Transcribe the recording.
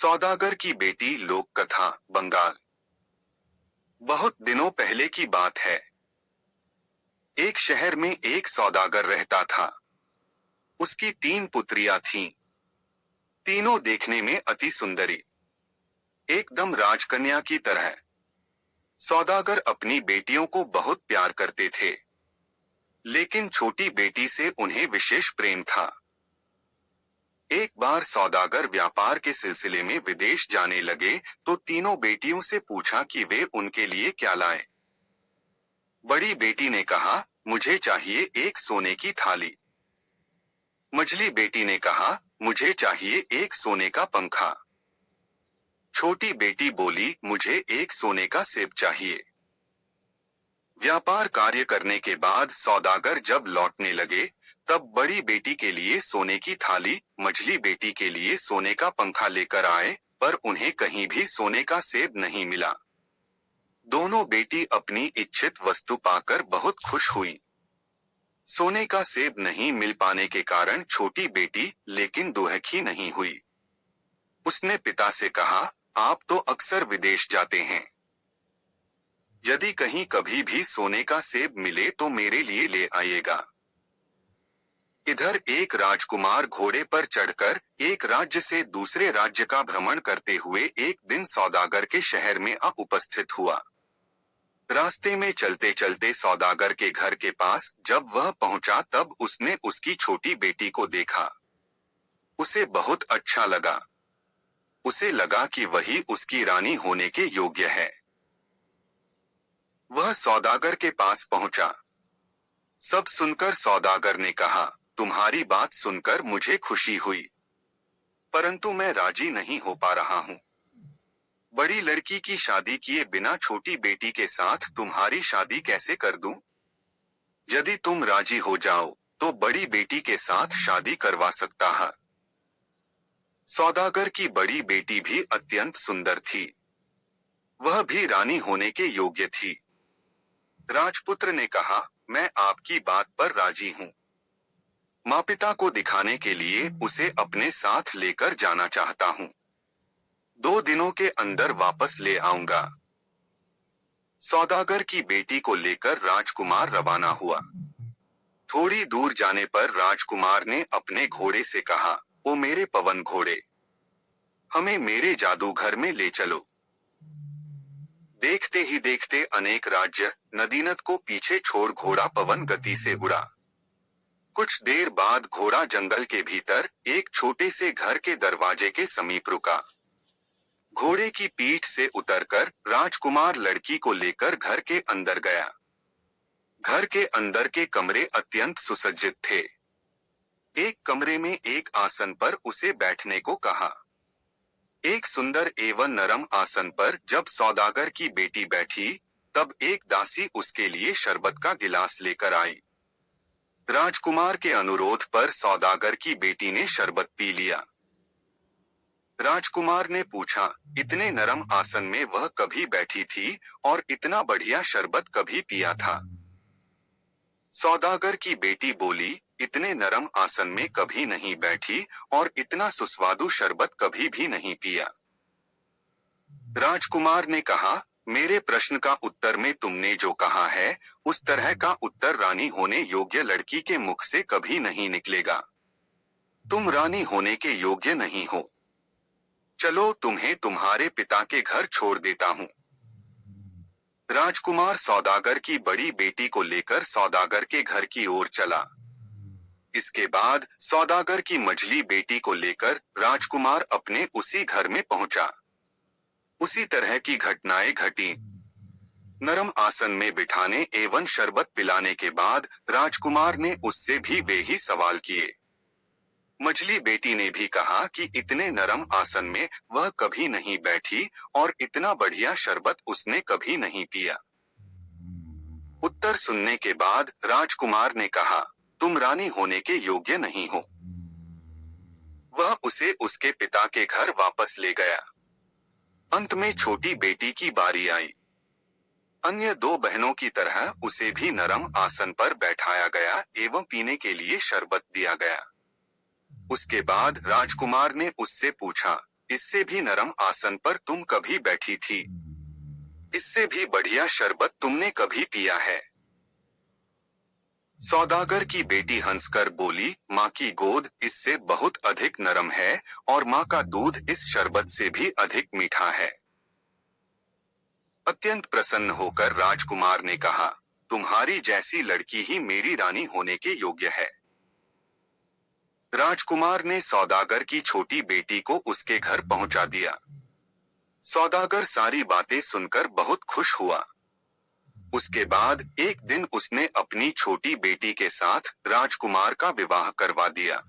सौदागर की बेटी लोक कथा बंगाल। बहुत दिनों पहले की बात है। एक शहर में एक सौदागर रहता था। उसकी 3 पुत्रियां थीं। तीनों देखने में अति सुंदरी, एकदम राजकन्या की तरह। सौदागर अपनी बेटियों को बहुत प्यार करते थे, लेकिन छोटी बेटी से उन्हें विशेष प्रेम था। एक बार सौदागर व्यापार के सिलसिले में विदेश जाने लगे तो तीनों बेटियों से पूछा कि वे उनके लिए क्या लाएं। बड़ी बेटी ने कहा, मुझे चाहिए एक सोने की थाली। मझली बेटी ने कहा, मुझे चाहिए एक सोने का पंखा। छोटी बेटी बोली, मुझे एक सोने का सेब चाहिए। व्यापार कार्य करने के बाद सौदागर जब लौटने लगे तब बड़ी बेटी के लिए सोने की थाली, मझली बेटी के लिए सोने का पंखा लेकर आए, पर उन्हें कहीं भी सोने का सेब नहीं मिला। दोनों बेटी अपनी इच्छित वस्तु पाकर बहुत खुश हुई। सोने का सेब नहीं मिल पाने के कारण छोटी बेटी लेकिन दुखी नहीं हुई। उसने पिता से कहा, आप तो अक्सर विदेश जाते हैं, यदि कहीं कभी भी सोने का सेब मिले तो मेरे लिए ले आइएगा। इधर एक राजकुमार घोड़े पर चढ़कर एक राज्य से दूसरे राज्य का भ्रमण करते हुए एक दिन सौदागर के शहर में आ उपस्थित हुआ। रास्ते में चलते चलते सौदागर के घर के पास जब वह पहुंचा तब उसने उसकी छोटी बेटी को देखा। उसे बहुत अच्छा लगा। उसे लगा कि वही उसकी रानी होने के योग्य है। वह सौदागर के पास पहुंचा। सब सुनकर सौदागर ने कहा, तुम्हारी बात सुनकर मुझे खुशी हुई, परंतु मैं राजी नहीं हो पा रहा हूँ। बड़ी लड़की की शादी किए बिना छोटी बेटी के साथ तुम्हारी शादी कैसे कर दूं? यदि तुम राजी हो जाओ तो बड़ी बेटी के साथ शादी करवा सकता है। सौदागर की बड़ी बेटी भी अत्यंत सुंदर थी। वह भी रानी होने के योग्य थी। राजपुत्र ने कहा, मैं आपकी बात पर राजी हूँ। माँ पिता को दिखाने के लिए उसे अपने साथ लेकर जाना चाहता हूँ। 2 दिनों के अंदर वापस ले आऊंगा। सौदागर की बेटी को लेकर राजकुमार रवाना हुआ। थोड़ी दूर जाने पर राजकुमार ने अपने घोड़े से कहा, ओ मेरे पवन घोड़े, हमें मेरे जादूघर में ले चलो। देखते ही देखते अनेक राज्य नदीनद को पीछे छोड़ घोड़ा पवन गति से उड़ा। कुछ देर बाद घोड़ा जंगल के भीतर एक छोटे से घर के दरवाजे के समीप रुका। घोड़े की पीठ से उतरकर राजकुमार लड़की को लेकर घर के अंदर गया। घर के अंदर के कमरे अत्यंत सुसज्जित थे। एक कमरे में एक आसन पर उसे बैठने को कहा। एक सुंदर एवं नरम आसन पर जब सौदागर की बेटी बैठी तब एक दासी उसके लिए शरबत का गिलास लेकर आई। राजकुमार के अनुरोध पर सौदागर की बेटी ने शरबत पी लिया। राजकुमार ने पूछा, इतने नरम आसन में वह कभी बैठी थी और इतना बढ़िया शरबत कभी पिया था? सौदागर की बेटी बोली, इतने नरम आसन में कभी नहीं बैठी और इतना सुस्वादु शरबत कभी भी नहीं पिया। राजकुमार ने कहा, मेरे प्रश्न का उत्तर में तुमने जो कहा है उस तरह का उत्तर रानी होने योग्य लड़की के मुख से कभी नहीं निकलेगा। तुम रानी होने के योग्य नहीं हो। चलो तुम्हें तुम्हारे पिता के घर छोड़ देता हूँ। राजकुमार सौदागर की बड़ी बेटी को लेकर सौदागर के घर की ओर चला। इसके बाद सौदागर की मझली बेटी को लेकर राजकुमार अपने उसी घर में पहुंचा। उसी तरह की घटनाएं घटी। नरम आसन में बिठाने एवं शरबत पिलाने के बाद राजकुमार ने उससे भी वे ही सवाल किए। मझली बेटी ने भी कहा कि इतने नरम आसन में वह कभी नहीं बैठी और इतना बढ़िया शरबत उसने कभी नहीं पिया। उत्तर सुनने के बाद राजकुमार ने कहा, तुम रानी होने के योग्य नहीं हो। वह उसे उसके पिता के घर वापस ले गया। अंत में छोटी बेटी की बारी आई। अन्य 2 बहनों की तरह उसे भी नरम आसन पर बैठाया गया एवं पीने के लिए शरबत दिया गया। उसके बाद राजकुमार ने उससे पूछा, इससे भी नरम आसन पर तुम कभी बैठी थी? इससे भी बढ़िया शरबत तुमने कभी पिया है? सौदागर की बेटी हंसकर बोली, माँ की गोद इससे बहुत अधिक नरम है और माँ का दूध इस शरबत से भी अधिक मीठा है। अत्यंत प्रसन्न होकर राजकुमार ने कहा, तुम्हारी जैसी लड़की ही मेरी रानी होने के योग्य है। राजकुमार ने सौदागर की छोटी बेटी को उसके घर पहुंचा दिया। सौदागर सारी बातें सुनकर बहुत खुश हुआ। उसके बाद एक दिन उसने अपनी छोटी बेटी के साथ राजकुमार का विवाह करवा दिया।